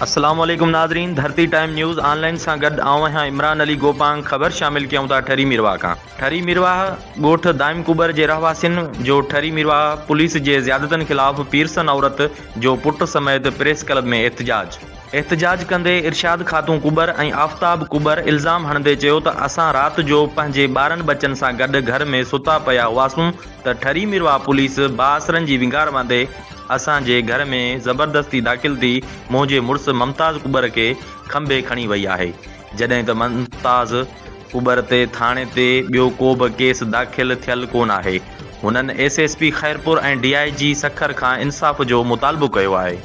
अस्सलाम वालेकुम नाज़रीन, धरती टाइम न्यूज़ ऑनलाइन सां गॾु आऊं आहियां इमरान अली गोपांग। ख़बर शामिल कयूं था ठरी मिरवाह खां। ठरी मिरवाह ॻोठ दाइम कुबर जे रहवासियुनि जो ठरी मिरवाह पुलिस जे ज़ियादतनि ख़िलाफ़ पीरसन औरत जो पुट समेत प्रेस क्लब में एहतजाज कंदे इरशाद खातून कुबर ऐं आफ़ताब कुबर इल्ज़ाम हणंदे चयो त असां राति जो पंहिंजे ॿारनि बचनि सां गॾु घर में सुता पिया हुआसीं त ठरी मिरवाह पुलिस बासरनि जी विंगार बांधे असांजे घर में ज़बरदस्ती दाख़िल थी मुंहिंजे मुड़ुसु मुमताज़ कुबर खे खंबे खणी वई आहे। जॾहिं त मुमताज़ कुबर ते थाणे ते ॿियो को बि केस दाख़िल थियल कोन आहे। हुननि SSP खैरपुर ऐं DIG सखर खां इंसाफ़ जो मुतालबो कयो आहे।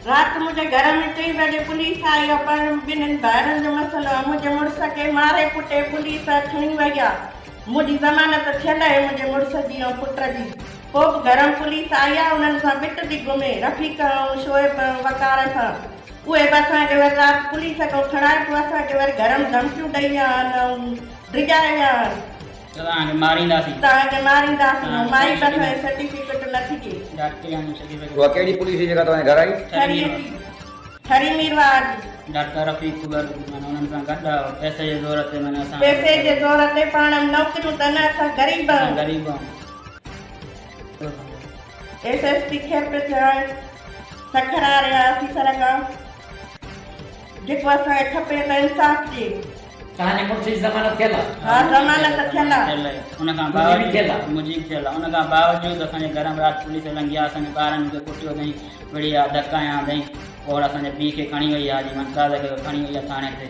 रात मुझे घर में 3 बजे पुलिस आई पर बिन भाइरनि जो मसलो मुझे मुड़ुस के मारे कुटे पुलिस खणी वई आहे। मुझी ज़मानत थियल है मुझे मुड़ुस जी और पुट जी। पोइ घर में पुलिस आई आहे उन्हनि सां बिट थी घुमे रफ़ीक ऐं शोएब वकार सां उहे बि असांखे वरी राति पुलिस खां खणाए पोइ असांखे वरी घर में धमकियूं ॾेई विया आहिनि ड्रिजाए विया आहिनि तव्हांखे मारींदासीं माई बि असांखे सर्टिफिकेट नथी ॾिए। उहा कहिड़ी पुलिस जी जेका तव्हांजे घर आई? ठरी मिरवाह जी। डॉक्टर रफ़ीक कुबर उन्हनि सां गॾु पैसे जे ज़ोर ते माना असां पैसे जे ज़ोर ते पाण नौकरियूं त न असां ग़रीब आहियूं। SSP खैरपुर थिया सखर वारे ऑफिसर खां जेको असांखे खपे त इंसाफ़ ॾिए। तव्हांजे मुड़ुस जी ज़मानत थियल आहे? हा ज़मानत थियल आहे। उन खां बावजूद मुंहिंजी थियल आहे। उन खां बावजूद असांजे घर में राति पुलिस लंघी आहे असांजे ॿारनि खे कुटियो अथई बढ़िया धकाया अथई और असांजे पीउ खे खणी वई आहे मुमताज़ खे खणी वई आहे थाणे ते।